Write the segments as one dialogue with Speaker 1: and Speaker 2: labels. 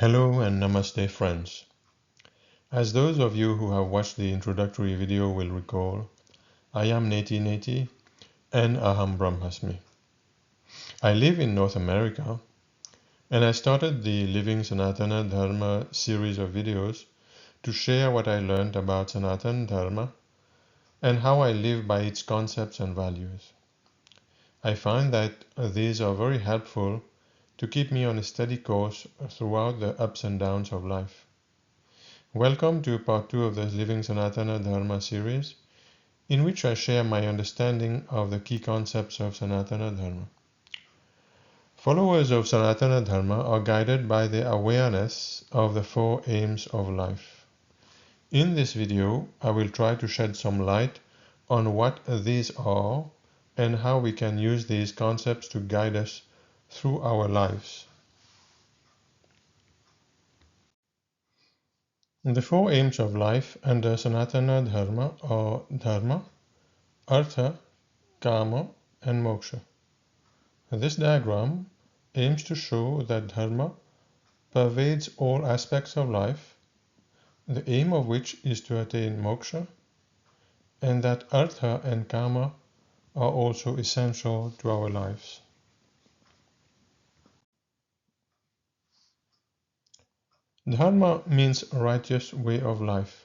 Speaker 1: Hello and Namaste friends. As those of you who have watched the introductory video will recall, I am Neti Neti and Aham Brahmasmi. I live in North America and I started the Living Sanatana Dharma series of videos to share what I learned about Sanatana Dharma and how I live by its concepts and values. I find that these are very helpful to keep me on a steady course throughout the ups and downs of life. Welcome to part 2 of the Living Sanatana Dharma series, in which I share my understanding of the key concepts of Sanatana Dharma. Followers of Sanatana Dharma are guided by the awareness of the 4 aims of life. In this video, I will try to shed some light on what these are and how we can use these concepts to guide us through our lives. The 4 aims of life under Sanatana Dharma are Dharma, Artha, Kama, and Moksha. This diagram aims to show that Dharma pervades all aspects of life, the aim of which is to attain Moksha, and that Artha and Kama are also essential to our lives. Dharma means righteous way of life.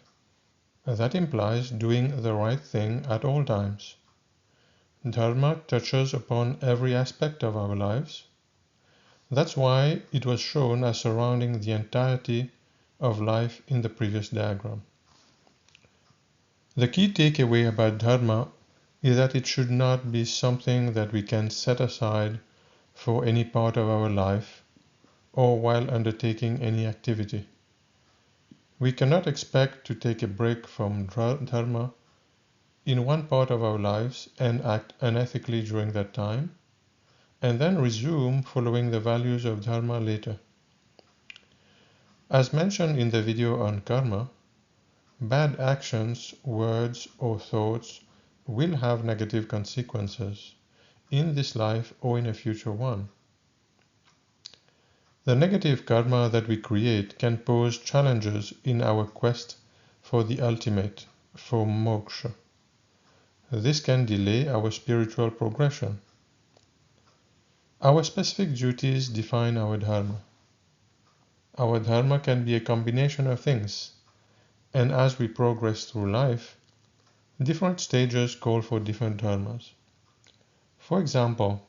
Speaker 1: That implies doing the right thing at all times. Dharma touches upon every aspect of our lives. That's why it was shown as surrounding the entirety of life in the previous diagram. The key takeaway about Dharma is that it should not be something that we can set aside for any part of our life or while undertaking any activity. We cannot expect to take a break from Dharma in one part of our lives and act unethically during that time, and then resume following the values of Dharma later. As mentioned in the video on karma, bad actions, words, or thoughts will have negative consequences in this life or in a future one. The negative karma that we create can pose challenges in our quest for the ultimate, for moksha. This can delay our spiritual progression. Our specific duties define our dharma. Our dharma can be a combination of things, and as we progress through life, different stages call for different dharmas. For example,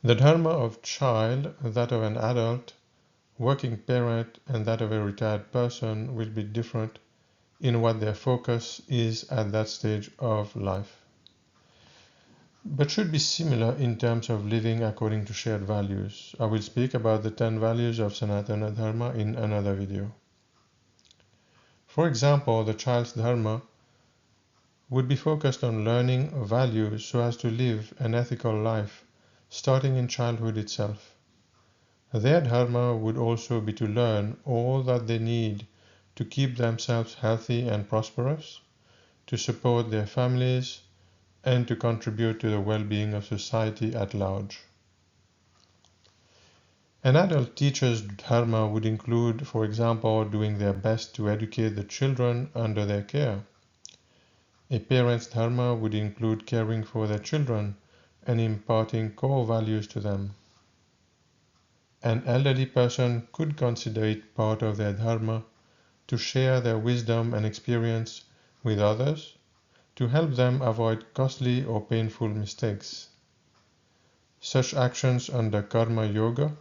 Speaker 1: the dharma of child, that of an adult, working parent, and that of a retired person will be different in what their focus is at that stage of life, but should be similar in terms of living according to shared values. I will speak about the 10 values of Sanatana Dharma in another video. For example, the child's dharma would be focused on learning values so as to live an ethical life, starting in childhood itself. Their dharma would also be to learn all that they need to keep themselves healthy and prosperous, to support their families, and to contribute to the well-being of society at large. An adult teacher's dharma would include, for example, doing their best to educate the children under their care. A parent's dharma would include caring for their children and imparting core values to them. An elderly person could consider it part of their dharma to share their wisdom and experience with others, to help them avoid costly or painful mistakes. Such actions under karma yoga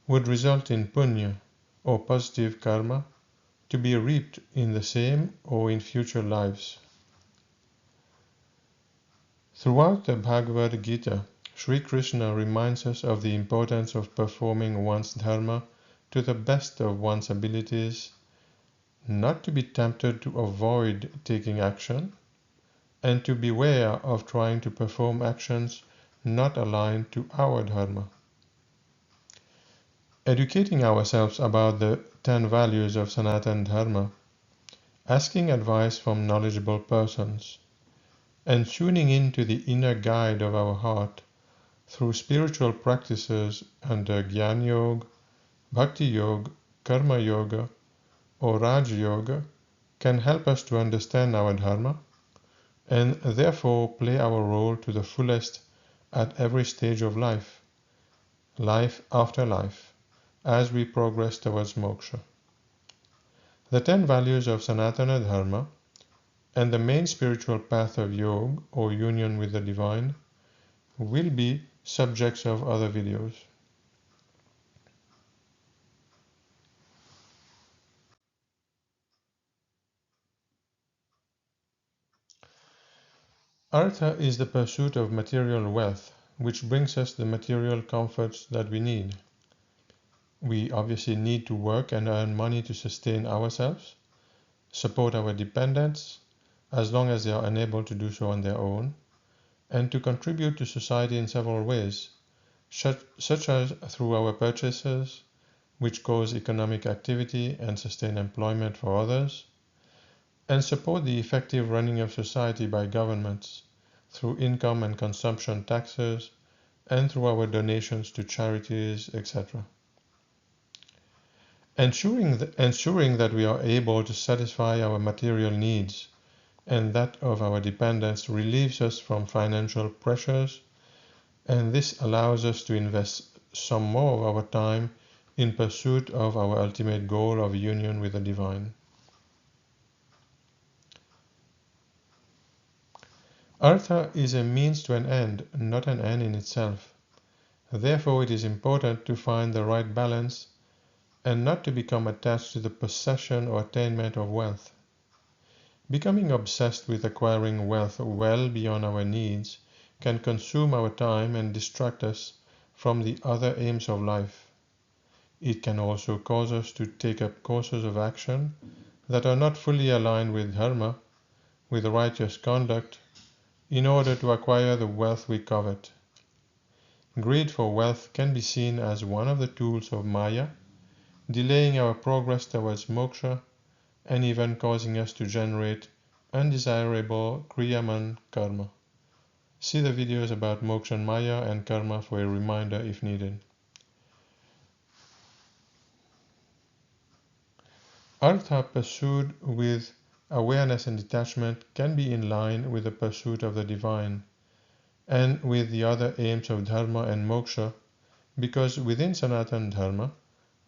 Speaker 1: would result in punya, or positive karma, to be reaped in the same or in future lives. Throughout the Bhagavad Gita, Sri Krishna reminds us of the importance of performing one's dharma to the best of one's abilities, not to be tempted to avoid taking action, and to beware of trying to perform actions not aligned to our dharma. Educating ourselves about the 10 values of Sanatana Dharma, asking advice from knowledgeable persons, and tuning into the inner guide of our heart through spiritual practices under Jnana Yoga, Bhakti Yoga, Karma Yoga, or Raj Yoga can help us to understand our Dharma and therefore play our role to the fullest at every stage of life, life after life, as we progress towards moksha. The 10 values of Sanatana Dharma and the main spiritual path of yoga or union with the divine will be subjects of other videos. Artha is the pursuit of material wealth, which brings us the material comforts that we need. We obviously need to work and earn money to sustain ourselves, support our dependents, as long as they are unable to do so on their own, and to contribute to society in several ways, such as through our purchases, which cause economic activity and sustain employment for others, and support the effective running of society by governments through income and consumption taxes and through our donations to charities, etc. Ensuring that we are able to satisfy our material needs and that of our dependents relieves us from financial pressures, and this allows us to invest some more of our time in pursuit of our ultimate goal of union with the divine. Artha is a means to an end, not an end in itself. Therefore, it is important to find the right balance and not to become attached to the possession or attainment of wealth. Becoming obsessed with acquiring wealth well beyond our needs can consume our time and distract us from the other aims of life. It can also cause us to take up courses of action that are not fully aligned with dharma, with righteous conduct, in order to acquire the wealth we covet. Greed for wealth can be seen as one of the tools of Maya, delaying our progress towards moksha and even causing us to generate undesirable kriyaman karma. See the videos about moksha and Maya and karma for a reminder if needed. Artha pursued with awareness and detachment can be in line with the pursuit of the divine and with the other aims of dharma and moksha, because within Sanatana Dharma,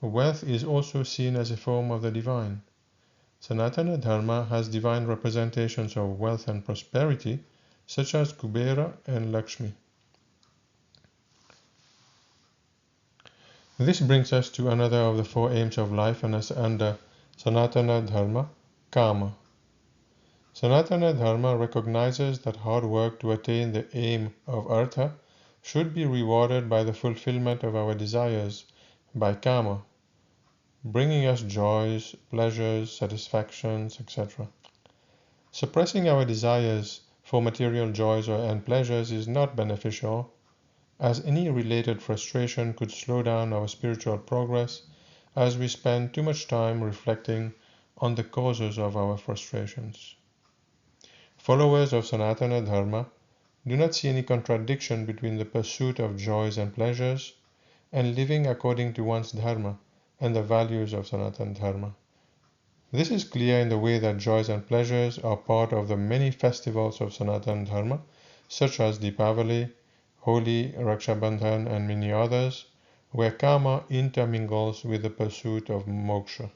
Speaker 1: wealth is also seen as a form of the divine. Sanatana Dharma has divine representations of wealth and prosperity, such as Kubera and Lakshmi. This brings us to another of the 4 aims of life under Sanatana Dharma, Kama. Sanatana Dharma recognizes that hard work to attain the aim of Artha should be rewarded by the fulfillment of our desires, by Kama, bringing us joys, pleasures, satisfactions, etc. Suppressing our desires for material joys and pleasures is not beneficial, as any related frustration could slow down our spiritual progress as we spend too much time reflecting on the causes of our frustrations. Followers of Sanatana Dharma do not see any contradiction between the pursuit of joys and pleasures and living according to one's dharma and the values of Sanatana Dharma. This is clear in the way that joys and pleasures are part of the many festivals of Sanatana Dharma, such as Deepavali, Holi, Raksha Bandhan, and many others, where karma intermingles with the pursuit of moksha.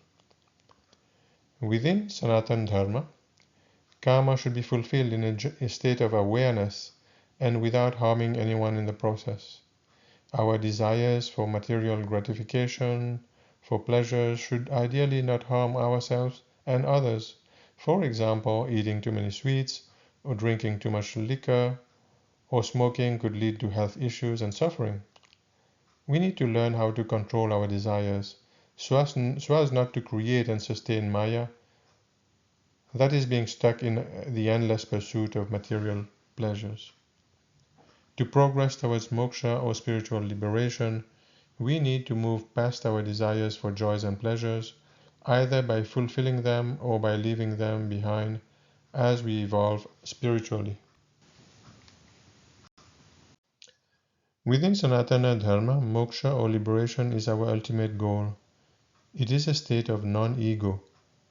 Speaker 1: Within Sanatana Dharma, karma should be fulfilled in a state of awareness and without harming anyone in the process. Our desires for material gratification, for pleasures, should ideally not harm ourselves and others. For example, eating too many sweets, or drinking too much liquor, or smoking could lead to health issues and suffering. We need to learn how to control our desires so as not to create and sustain Maya, that is, being stuck in the endless pursuit of material pleasures. To progress towards moksha or spiritual liberation, we need to move past our desires for joys and pleasures, either by fulfilling them or by leaving them behind as we evolve spiritually. Within Sanatana Dharma, moksha or liberation is our ultimate goal. It is a state of non-ego,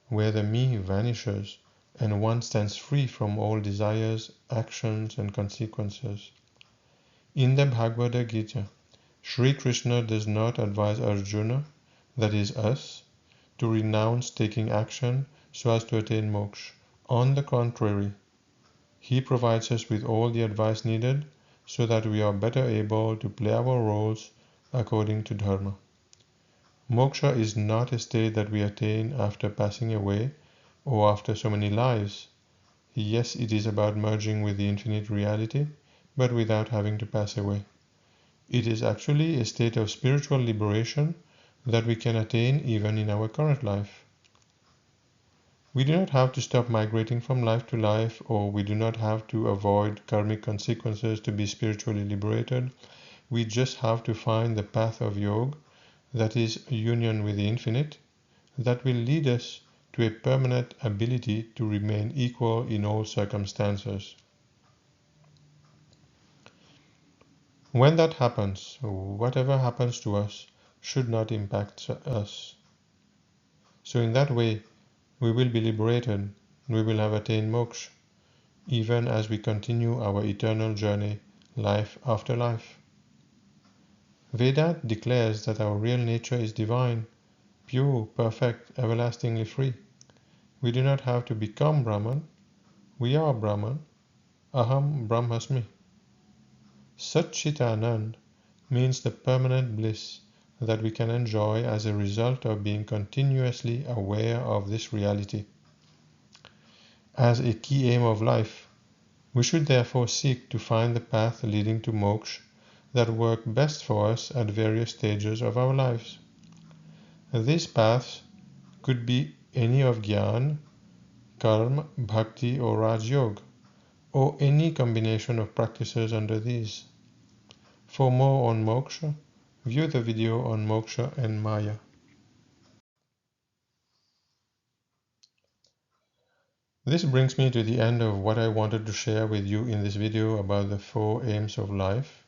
Speaker 1: where the me vanishes and one stands free from all desires, actions, and consequences. In the Bhagavad Gita, Sri Krishna does not advise Arjuna, that is us, to renounce taking action so as to attain moksha. On the contrary, he provides us with all the advice needed so that we are better able to play our roles according to Dharma. Moksha is not a state that we attain after passing away or after so many lives. Yes, it is about merging with the infinite reality, but without having to pass away. It is actually a state of spiritual liberation that we can attain even in our current life. We do not have to stop migrating from life to life, or we do not have to avoid karmic consequences to be spiritually liberated. We just have to find the path of yoga, that is union with the infinite, that will lead us to a permanent ability to remain equal in all circumstances. When that happens, whatever happens to us should not impact us. So in that way, we will be liberated, we will have attained moksha, even as we continue our eternal journey, life after life. Vedanta declares that our real nature is divine, pure, perfect, everlastingly free. We do not have to become Brahman, we are Brahman, Aham Brahmasmi. Satchitanand means the permanent bliss that we can enjoy as a result of being continuously aware of this reality. As a key aim of life, we should therefore seek to find the path leading to moksha that work best for us at various stages of our lives. These paths could be any of Jnana, Karma, Bhakti or Raj Yoga, or any combination of practices under these. For more on moksha, view the video on moksha and Maya. This brings me to the end of what I wanted to share with you in this video about the 4 aims of life.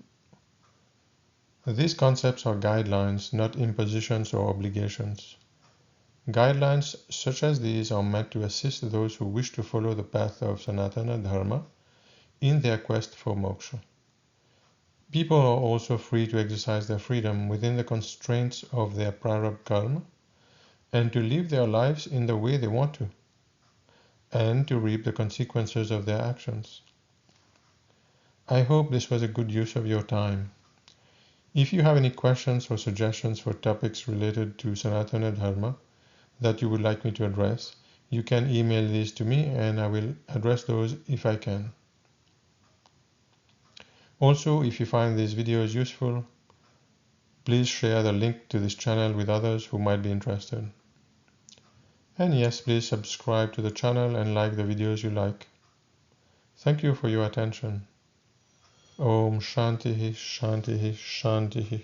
Speaker 1: These concepts are guidelines, not impositions or obligations. Guidelines such as these are meant to assist those who wish to follow the path of Sanatana Dharma in their quest for moksha. People are also free to exercise their freedom within the constraints of their prarabdha karma and to live their lives in the way they want to, and to reap the consequences of their actions. I hope this was a good use of your time. If you have any questions or suggestions for topics related to Sanatana Dharma that you would like me to address, you can email these to me and I will address those if I can. Also, if you find these videos useful, please share the link to this channel with others who might be interested. And yes, please subscribe to the channel and like the videos you like. Thank you for your attention. Om Shanti Shanti Shanti.